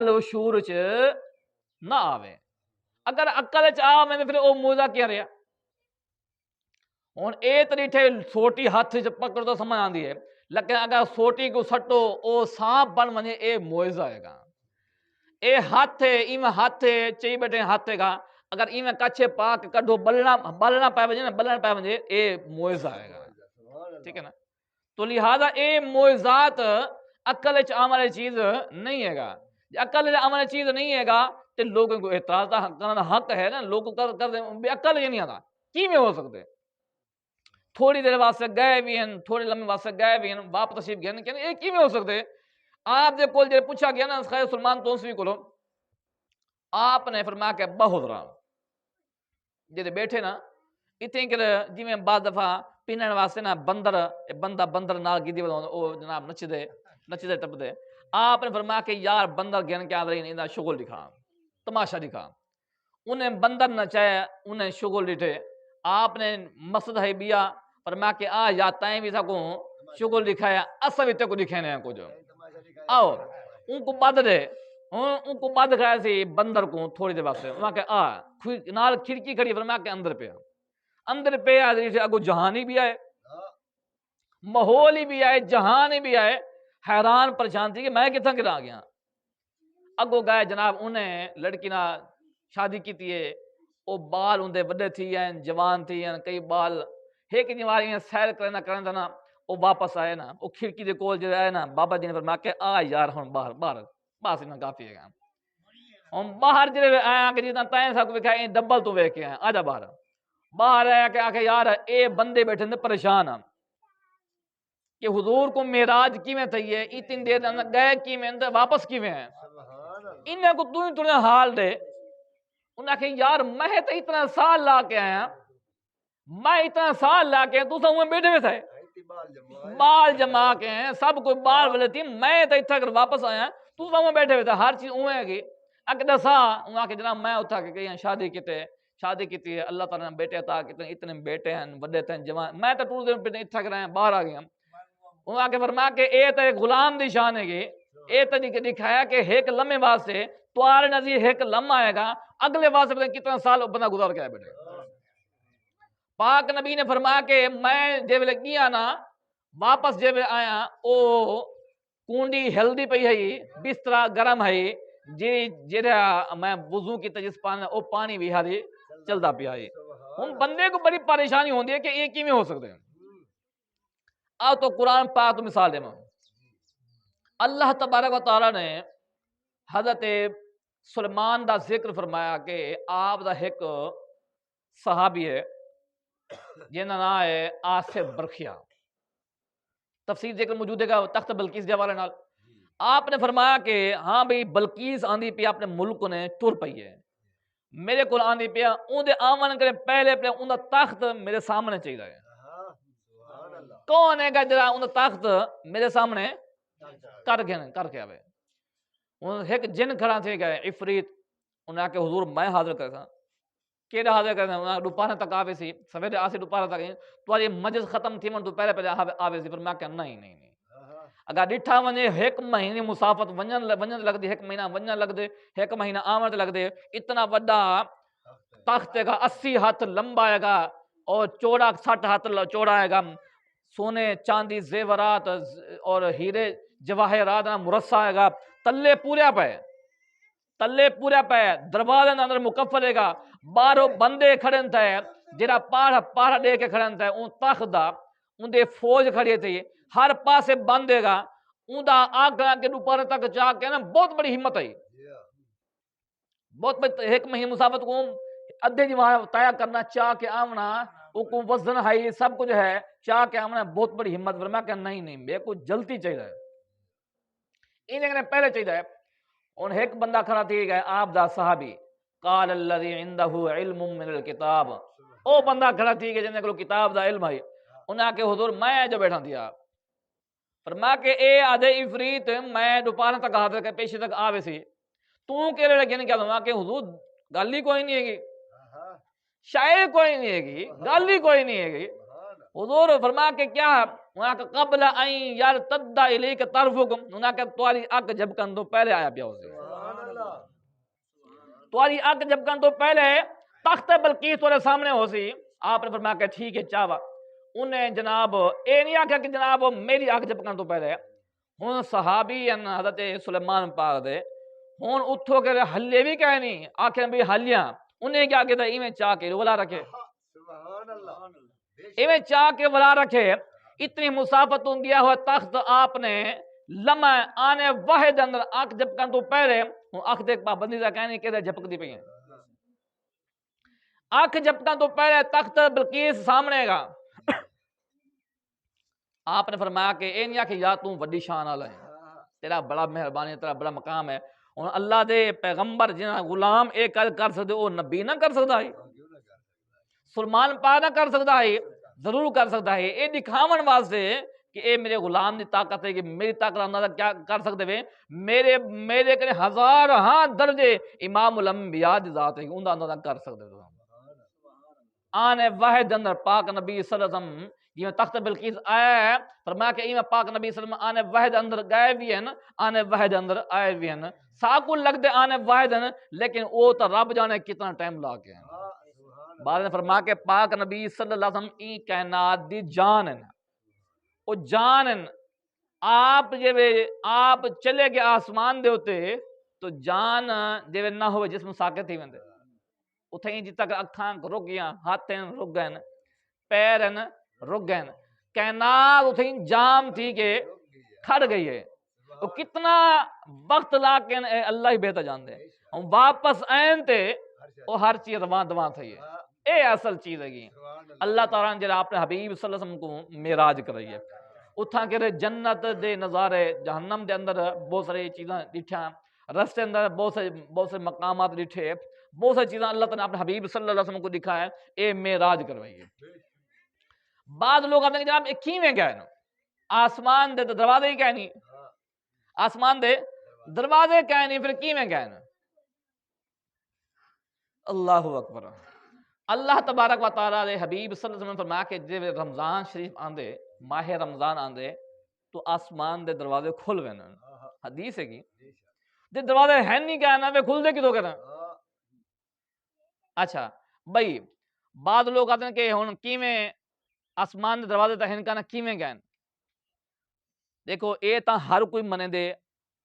شعور چ نہ آوے، اگر عقل چ آوے تے پھر او موزہ کیا رہا؟ ہن اے طریقے سوٹی ہاتھ چ پکڑ تو سمجھ آندی ہے، لیکن اگر سوٹی کو سٹو او سانپ بن ونجے اے معجزہ ہے گا۔ اے ہاتھ ہے ایویں ہاتھ چئی بیٹھے ہاتھ گا، اگر ایویں کچھ پاک کڈو بلنا پائے ونجے نا بلن پائے ونجے اے معجزہ ہے گا، ٹھیک ہے نا؟ تو لہذا اے معجزات عقل چ آنے والی چیز نہیں ہے گا، عقل چ آنے والی چیز نہیں ہے گا تے لوگوں کو اعتراض کرنا حق ہے نا، لوگ کر دیں بے عقل یہ نہیں آتا، کیویں ہو سکتے؟ تھوڑی دیر واسطے گئے بھی ہیں، تھوڑے لمبے واسطے گئے بھی ہیں، واپس تشریف گئے کہ یہ کیویں ہو سکتے؟ آپ دے کول جے پوچھا گیا نا خیر سلمان توسوی کولو، آپ نے فرمایا کہ بہت رہا جے بیٹھے نا اتنے کہ جی بعض دفعہ پینن واسطے نا بندر نال گیدی او جناب نچدے ٹپدے، آپ نے فرمایا کہ یار بندر گن کے آدھے انہاں شغل دکھا، تماشا دکھا، انہیں بندر نچایا، انہیں شغل ڈٹھے، آپ نے مسجد ہے بیا فرمایا کہ آ یا تائیں بھی سکوں شغل دکھایا، اصل بھی تے کو دکھانے ہیں کچھ آؤ ان کو بد دے ان کو بد کھایا سی بندر کو تھوڑی دیر واسطے انہاں کہ آ نال کھڑکی کھڑی فرمایا کہ اندر پہ اگو جہانی بھی آئے، ماحول بھی آئے، جہان بھی آئے، حیران پریشان تھی کہ میں کتنا گرا گیا۔ اگو گئے جناب انہیں لڑکی نہ شادی کی تھی، او بال اندے وڈے تھی ہیں، جوان تھی ہیں، کئی بال ایک جواری سیر کرنا نا، او واپس آئے نا، او کھڑکی دے کول جو آئے نا، بابا جی نے فرمایا کہ آ یار ہن باہر بس انہاں کافی ہے گا، ہن باہر جڑے آیا کہ جتنا تائیں سب وکھائے ڈبل تو ویکھ کے آیا، آ جا باہر آیا کہ آکھے یار اے بندے بیٹھے نے پریشان ہیں کہ حضور کو معراج کیویں تھی ہے، اتنی دیر گئے کیویں واپس کیویں ہیں، انہیں کو تو ہی تھوڑا حال دے۔ انہیں کہ یار میں تو اتنا سال لا کے آیا، میں اتنا سال لا کے تو سب بیٹھے ہوئے تھے بال جما کے ہیں، سب کوئی بال والے تھی، میں تو اتنا کر واپس آیا تو سب بیٹھے ہوئے تھے، ہر چیز اوے ہے گی اک دسا انہاں کہ جناب میں اتھا کہ شادی کیتی ہے، اللہ تعالیٰ نے بیٹے عطا کیتے ہیں، اتنے بیٹے ہیں بڑے تھے جوان، میں تو ٹول دن اتھا کر آیا باہر آ گیا۔ انہاں کہ فرمایا کہ اے تو غلام دی شان ہے گی، اے تو دکھایا کہ ایک لمحے واسطے توارے نظیر ایک لمحہ آئے گا، اگلے واسطے کتنا سال بندہ گزار کے آئے بیٹھے۔ پاک نبی نے فرمایا کہ میں جب گیا نا واپس جب آیا او کونڈی ہلدی پئی ہے، بسترا گرم ہے، جیڑا میں وضو کی جس پانی او پانی بھی ہاری چلدا پیا ہے۔ ہن بندے کو بڑی پریشانی ہوندی ہے کہ یہ کیویں ہو سکتے ہیں؟ آ تو قرآن پاک تو مثال دے اللہ تبارک و تعالی نے حضرت سلیمان دا ذکر فرمایا کہ آپ دا ایک صحابی ہے جنہ نام ہے آصف برخیا، تفسیر ذکر موجود ہے تخت بلقیس کے حوالے نال۔ آپ نے فرمایا کہ ہاں بھئی بلقیس آندی پی اپنے ملک نے ٹر پئی ہے، میرے کو آندی پیا اون دے آمن کرے پہلے اون دا تخت میرے سامنے چاہیے ہے، کون ہے گا جڑا اون دا تخت میرے سامنے کر کے آوے؟ ایک جن کھڑا تھے گئے عفریت، انہاں کہ حضور میں حاضر کرتا کیڑا حاضر کرتا انہاں دوپہر تک آوے سی، سویرے آسی دوپہر تک تمہاری مجلس ختم تھی من تو پہلے آوے سی، پر میں کہ نہیں اگر ڈٹھا ونجے ایک مہینے مسافت ونجن لگ دے، ایک مہینہ ونجن لگ دے، ایک مہینہ آمد لگ دے، اتنا بڑا تخت ہے گا 80 ہاتھ لمبا ہے گا اور چوڑا 60 ہاتھ چوڑا ہے گا، سونے چاندی زیورات اور ہیرے جواہرات مرصع ہے گا، تلے پورا پے دروازے اندر مکفل ہے گا، باہروں بندے کھڑے تھے جڑا پاڑا دے کے کھڑے تھے اون تخت دا اون دے فوج کھڑی تھی، ہر پاسے بند ہے گا، اون دا آگا کے اوپر تک جا کے نا بہت بڑی ہمت ہے، بہت بڑی ایک مہینے مسافت کو ادھے دی وہاں طے کرنا چاہ کے آمنا وہ کو وزن ہے سب کچھ ہے چاہ کے آمنا بہت بڑی ہمت، فرمایا کہ نہیں میرے کو جلدی چاہیے انہیں پہلے چاہیے۔ اور ایک بندہ کھڑا تھی گئے آپ دا صحابی، قال الذي عنده علم من الكتاب، او بندہ کھڑا تھی گئے جنہیں کو کتاب دا علم ہے، انہاں کہ حضور میں جو بیٹھا تھی آپ، فرمایا کہ اے آدھے عفریت میں دوپہر تک حاضر کے پیشے تک آوے سی، تو کہہ رہے لگے کیا فرمایا کہ حضور گل ہی کوئی نہیں ہے گی، شاعر کوئی نہیں ہے گی، گل ہی کوئی نہیں ہے گی، حضور فرمایا کہ کیا انہاں کہ قبل این یرتد الیک طرفکم، انہاں کہ تمہاری اک جھپکن تو پہلے آیا پیا ہوسی، تاری اگ جھپکن تو پہلے تخت بلقیس تھوڑے سامنے ہو سی. آپ نے فرمایا کہ ٹھیک ہے چاوا. انہیں جناب اے نہیں آخیا کہ جناب میری اگ جھپکن تو پہلے ہوں صحابی حضرت سلیمان پاک دے ہوں اتھو کے ہلے بھی کہہ نہیں آخر بھی ہلیاں انہیں کیا کہتا ایویں چاہ کے ولا رکھے ایویں چاہ کے ولا رکھے. اتنی مسافت گیا ہوا تخت آپ نے لمحہ آنے واحد اندر اکھ جھپکن تو پہلے ہوں اکھ دیکھ پابندی کا کہنے کہ جھپک دی پئی ہیں. اکھ جھپکن تو پہلے تخت بلقیس سامنے گا. آپ نے فرمایا کہ اے نہیں کہ یا تم وڈی شان والا ہے تیرا بڑا مہربانی تیرا بڑا مقام ہے. ہوں اللہ دے پیغمبر جنہاں غلام اے کر سکتے وہ نبی نہ کر سکتا ہے سلمان پاک نہ کر سکتا ہے ضرور کر سکتا ہے. اے دکھاون واسطے کہ اے میرے غلام دی طاقت ہے کہ میری طاقت اندازہ کیا کر سکتے ہوئے میرے کرے ہزار ہاں درجے امام الانبیاء دی ذات ہے ان دا اندازہ کر سکتے ہو. آنے واحد اندر پاک نبی صلی اللہ علیہ وسلم یہ تخت بلقیس آیا ہے فرمایا کہ ایمیں پاک نبی صلی اللہ علیہ وسلم آنے واحد اندر گئے بھی ہیں آنے واحد اندر آئے بھی ہیں ساکو لگ دے آنے واحد ہیں لیکن وہ تو رب جانے کتنا ٹائم لا کے ہیں. بعد نے فرمایا کہ پاک نبی صلی اللہ علیہ وسلم ای کائنات دی جان ہیں وہ جان ہیں. آپ چلے گئے آسمان دے ہوتے تو جان جے نہ ہوئے جسم ساکت تھی ویندے اتھیں جی تک اکھاں رک گیا ہاتھ رک گئے پیر رک گئے کائنات اتھیں جام تھی کہ کھڑ گئی ہے. وہ کتنا وقت لا کے اللہ ہی بہتر جان دے ہم واپس آئیں تے وہ ہر چیز رواں دواں تھی ہے. اے اصل چیز ہے گی اللہ تعالیٰ نے جڑا اپنے حبیب صلی اللہ علیہ وسلم کو معراج کرائی ہے اتھاں کے جنت دے نظارے جہنم دے اندر بہت ساری چیزاں ڈٹھا رستے اندر بہت سے مقامات ڈٹھے بہت ساری چیزاں اللہ تعالیٰ نے اپنے حبیب صلی اللہ علیہ وسلم کو دکھایا ہے اے معراج کروائی ہے. بعض لوگ آتے ہیں کہ جناب ایک کیویں گئے آسمان دے دروازے ہی کہیں نہیں آسمان دے دروازے کہیں نہیں پھر کیویں گئے اللہ اکبر. اللہ تبارک و تعالیٰ دے حبیب صلی اللہ علیہ وسلم فرمایا کہ جب رمضان شریف آندے ماہ رمضان آندے تو آسمان دے دروازے کھل وین حدیث ہے کی جب دروازے ہیں نہیں کہنا وہ کھل دے کدو کہنا. اچھا بھائی بعض لوگ آتے ہیں کہ ہن کیویں آسمان دے دروازے تک ہن کہنا کیویں گئے دیکھو اے تا ہر کوئی منے دے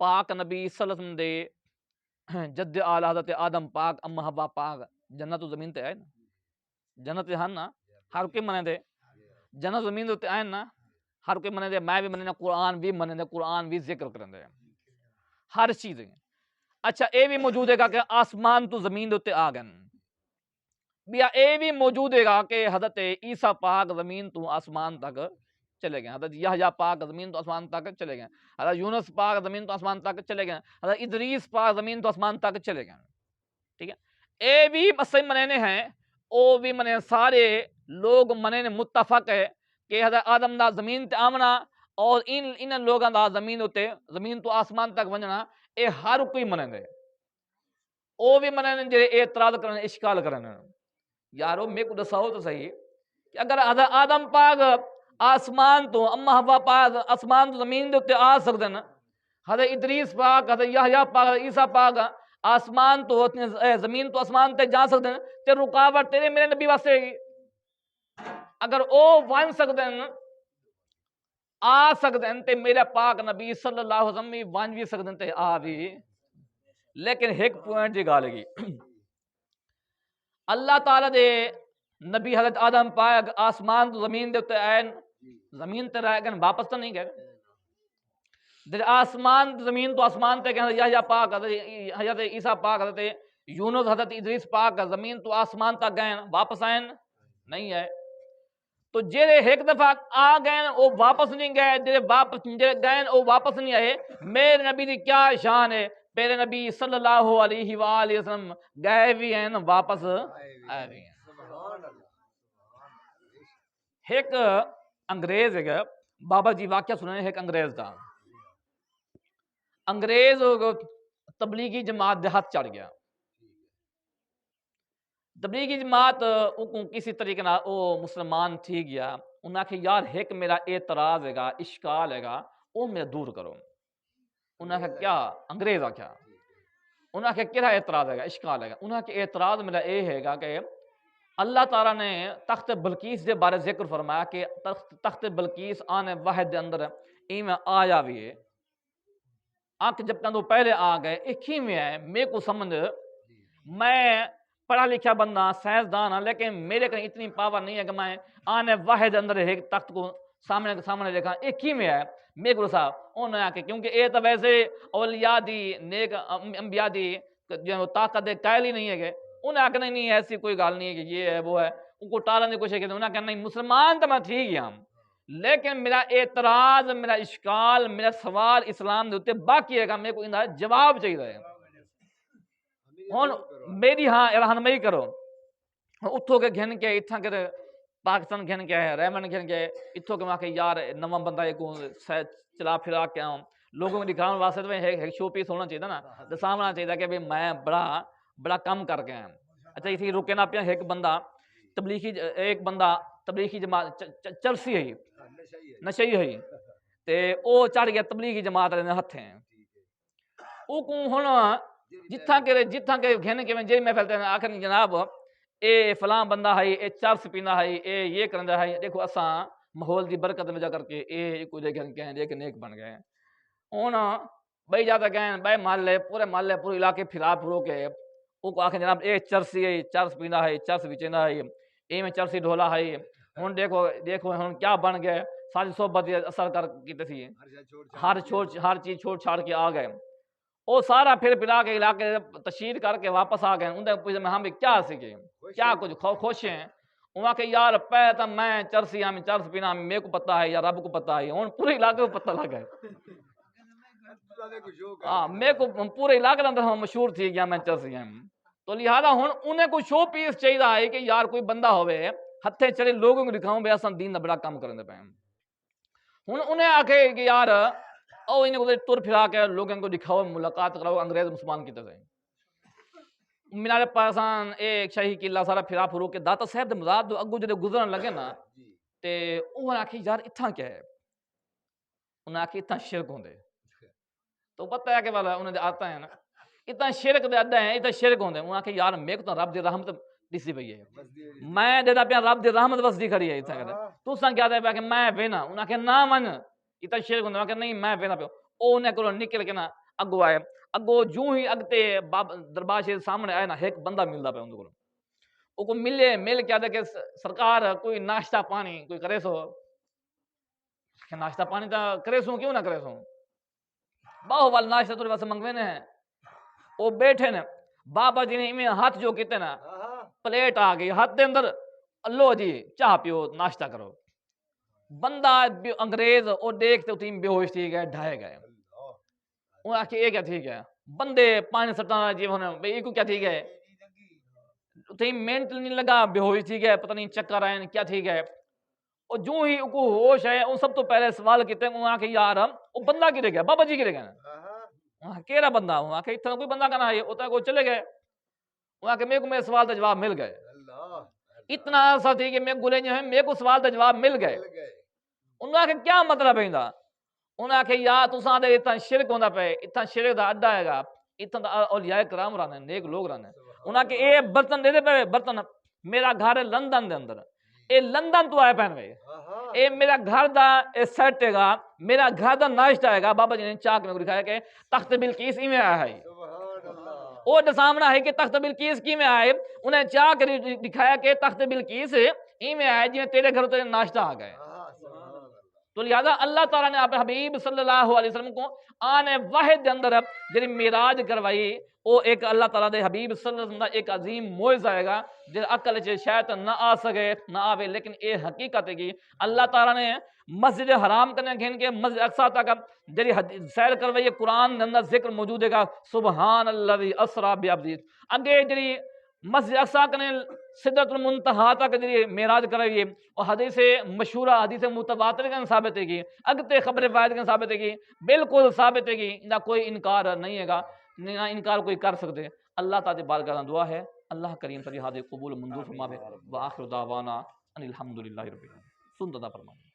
پاک نبی صلی اللہ علیہ وسلم دے جد آل حضرت آدم پاک ام حوا پاک جنت و زمین تے آئے نا جنت ہن نا ہر کوئی منے دے جنت زمین تے آئے نا ہر کوئی منے دے میں بھی منے قرآن بھی منے دے قرآن بھی ذکر کرن دے ہر چیز. اچھا اے بھی موجود ہے کہ آسمان تو زمین تے آ گئے بیا اے بھی موجود ہے کہ حضرت عیسیٰ پاک زمین تو آسمان تک چلے گئے حضرت یحییٰ پاک زمین تو آسمان تک چلے گئے حضرت یونس پاک زمین تو آسمان تک چلے گئے حضرت ادریس پاک زمین تو آسمان تک چلے گئے. ٹھیک ہے اے بھی مسئلے منے ہیں او بھی منے سارے لوگ منے متفق ہے کہ حضرت آدم دا زمین تے آمنا اور ان لوگاں دا زمین تو آسمان تک ونجنا اے ہر کوئی منے دے او بھی منے جڑے اعتراض کرن اشکال کرن یارو میں کو دساؤ تو صحیح کہ اگر حضرت آدم پاک آسمان تو اما حوا پاک آسمان تو زمین دے آ سکدے نا حضرت ادریس پاک حضرت یحییٰ پاک عیسیٰ پاک آسمان تو زمین تو آسمان تے جا سکدے تے رکاوٹ تیرے میرے نبی واسطے اگر او ون سکدے آ سکدے تے میرے پاک نبی صلی اللہ علیہ وسلم ون بھی سکدے تے آ بھی. لیکن ایک پوائنٹ دی گل ہے اللہ تعالیٰ دے نبی حضرت آدم پاک آسمان تو زمین دے آئے زمین تے رہ گئے واپس تو نہیں گئے آسمان زمین تو آسمان تے کہ یحییٰ پاک حضرت عیسیٰ پاک حضرت یونس حضرت ادریس پاک زمین تو آسمان تک گئے واپس آئے نہیں آئے. تو جڑے ایک دفعہ آ گئے وہ واپس نہیں گئے جڑے گئے وہ واپس نہیں آئے. میرے نبی دی کیا شان ہے میرے نبی صلی اللہ علیہ وآلہ وسلم گئے بھی ہیں واپس آئے بھی ہیں. ایک انگریز ہے بابا جی واقعہ سنیں ایک انگریز کا انگریز تبلیغی جماعت دے ہاتھ چڑھ گیا تبلیغی جماعت کسی طریقے نہ وہ مسلمان تھی گیا انہاں کہ یار ایک میرا اعتراض ہے گا اشکال ہے گا وہ میں دور کرو انہاں کہ کیا انگریز آ کیا انہاں کے کہڑا اعتراض ہے گا، اشکال ہے گا؟ انہاں کے اعتراض میرا یہ ہے گا کہ اللہ تعالیٰ نے تخت بلقیس کے بارے ذکر فرمایا کہ تخت بلقیس آنے واحد دے اندر ایویں آیا بھی ہے، آنکھ جب تک پہلے آ گئے ایک ہی میں ہے، میرے کو سمجھ، میں پڑھا لکھا بندہ سائنسدان ہاں، لیکن میرے کہیں اتنی پاور نہیں ہے کہ میں آنے واحد اندر ایک تخت کو سامنے دیکھا، ایک ہی میں ہے میرے کو صاحب انہوں نے آ کے، کیونکہ اے تو ویسے اولیاء دی نیک انبیاء دی جو طاقت دے قائل ہی نہیں ہے کہ انہیں آ کے نہیں ایسی کوئی گال نہیں ہے کہ یہ ہے وہ ہے، ان کو ٹالنے کی کوشش کی، انہیں کہا نہیں مسلمان تو میں ٹھیک ہی ہوں، لیکن میرا اعتراض، میرا اشکال، میرا سوال اسلام دے اوتے باقی ہے گا، میرے کو ان دا جواب چاہیے ہے۔ ہن میری ہاں رہنمائی کرو، اتھوں کے گھن کے اتھاں کے پاکستان گھن کے ہے، ریمن گھن کے اتھوں کے وہاں کے یار نواں بندہ ایک چلا پھرا کے آؤں، لوگوں کو دکھاؤں واسطے تو ایک شو پیس ہونا چاہیے نا، دساونا چاہیے کہ بھئی میں بڑا کم کر کے ہیں۔ اچھا اسی رکے نہ پیا ایک بندہ تبلیغی جماعت چرسی ہے، نشئی ہے، تے او چڑھ گیا تبلیغی جماعت والے ہتھیں، او کو ہن جتھاں کے گھن کے جے میں پھیلتے ہیں آخر جناب اے فلاں بندہ ہے، اے چرس پینا ہے، اے یہ کرندا ہے، دیکھو اساں ماحول دی برکت وجہ کر کے اے کچھ گھن کے ہیں کہ نیک بن گئے، ہن بھائی جاتا گئے بھائی محلے پورے علاقے پھرا پھرو کے او کو آخر جناب اے چرسی ہے، چرس پینا ہے، چرس وچیندا ہے، اے میں چرسی ڈھولا ہے، ہن دیکھو ہن کیا بن گئے، ساری صحبت اثر کر کی تھی، ہر چیز چھوڑ چھاڑ کے آ گئے، وہ سارا پھر پلا کے علاقے تشہیر کر کے واپس آ گئے، انہیں پوچھا میں ہم بھی کیا سیکھے، کیا کچھ خوش ہیں، وہاں کہ یار پہ تو میں چرسی ہم چرس پینا میرے کو پتہ ہے یا رب کو پتہ ہے، ہن پورے علاقے کو پتہ لگ گئے، ہاں میرے کو پورے علاقے کے اندر مشہور تھی گیا میں چرسی ہم، تو لہذا ہن انہیں کوئی شو پیس چاہیے ہے کہ یار کوئی بندہ ہوئے ہتھے چڑے لوگوں کو دکھاؤں بے اساں دین دا بڑا کام کرنے پے، ہن انہیں آکھے کہ یار او انہیں کو ٹر پھرا کے لوگوں کو دکھاؤ ملاقات کراؤ انگریز مسلمان کی طرح مینار پاکستان ایک شاہی قلعہ سارا پھرا پھرو کے داتا صاحب دے مزار دو اگو جدے گزرن لگے نا تے انہوں نے آکھی یار اتھاں کیا ہے، انہوں نے آکھی اتھاں شرک ہوندے، تو پتہ ہے کہ والا انہوں نے آتا ہے نا اتنا شرک دے اڈا ہیں، اتنا شرک ہوندے، انہوں نے آکھی یار میرے کو تو رب دی رحمت دسی پئی ہے، میں دیدا پیا رب دی رحمت وسدی کھڑی ہے اتھاں کہتے تو ساں کیا دے پیا کہ میں وینا، انہوں نے آکھی نہ من اتنا شرک ہوندے، انہوں نے نہیں میں وینا پیو، او انہیں کو نکل کے نا اگو آئے، اگو جوں ہی اگتے دربار شریف سامنے آئے نا ایک بندہ ملدا پیا اندر او کو مل کے آدھے کہ سرکار کوئی ناشتہ پانی کوئی کرے سو، کہ ناشتہ پانی تا کرے سو کیوں نہ کرے سو، باہو وال ناشتہ تو واسطے منگوے نے ہیں، او بیٹھے نے بابا جی نے میں ہاتھ جو کیتے نا پلیٹ آ گئی ہاتھ دے اندر، اللہ جی چاہ پیو ناشتہ کرو، بندہ انگریز او دیکھتے اتنی بے ہوش تھی گئے ڈھائے گئے، وہ آکھے یہ کیا ٹھیک ہے بندے پانی سٹانا جی ہونے بھئی یہ کو کیا ٹھیک ہے، اتنی منٹ نہیں لگا بے ہوش تھی گئے پتہ نہیں چکر آئے کیا ٹھیک ہے، اور جو ہی کو ہوش ہے ان سب تو پہلے سوال کیتے ہیں وہاں کہ یار وہ بندہ کی رہ گیا بابا جی کی رہ گیا وہاں کیرا بندہ وہاں کہ اتنا کوئی بندہ کا نہ ہے اتنا کو چلے گئے وہاں کہ میرے کو میرے سوال کا جواب مل گئے، اتنا ایسا تھی کہ میں گلے جو ہیں میرے کو سوال کا جواب مل گئے، انہوں نے کیا مطلب ہے انہوں انہیں کہ یا تساں دے اتنا شرک ہوندا پے اتنا شرک دا اڈا ہے گا اتنا اولیاء کرام رہنے نیک لوگ رہنے، انہاں کہ اے برتن دے دے پے برتن میرا گھر ہے لندن دے اندر، اے لندن تو آئے پہن وے اے میرا گھر دا اے سیٹ ہے گا میرا گھر دا ناشتہ ہے گا، بابا جی نے چاک میں دکھایا کہ تخت بلقیس ہی میں آیا ہے، او سامنا ہے کہ تخت بلقیس کی میں آئے، انہیں چاک دکھایا کہ تخت بلقیس ہی میں آئے جی تیرے گھر تیرے ناشتہ آ گئے، تو لہذا اللہ تعالیٰ نے اپنے حبیب صلی اللہ علیہ وسلم کو آنے واحد دے اندر جنہی میراج کروائی وہ ایک اللہ تعالیٰ دے حبیب صلی اللہ علیہ وسلم ایک عظیم معجزہ ہے گا جن عقل سے شاید نہ آ سکے نہ آوے، لیکن اے حقیقت ہے کہ اللہ تعالیٰ نے مسجد حرام کرنے گھن کے مسجد اقصی تک جنہی سیر کروائی قرآن دے اندر ذکر موجود ہے گا سبحان الذی اسریٰ بعبدہ، اگے جنہی مسجد اقصی کنے سدرۃ المنتہا تک جی معراج کرائیے اور حدیث مشہورہ حدیث متواتر کا ثابت ہے کہ اگتے خبر فائد کا ثابت ہے کہ بالکل ثابت ہے کہ نہ کوئی انکار نہیں ہے گا نہ انکار کوئی کر سکتے، اللہ تعالی بارگاہ دعا ہے اللہ کریم صلی حاضر قبول منظور فرماوے وآخر دعوانا ان الحمدللہ رب العالمین، سنت ادا فرمائے۔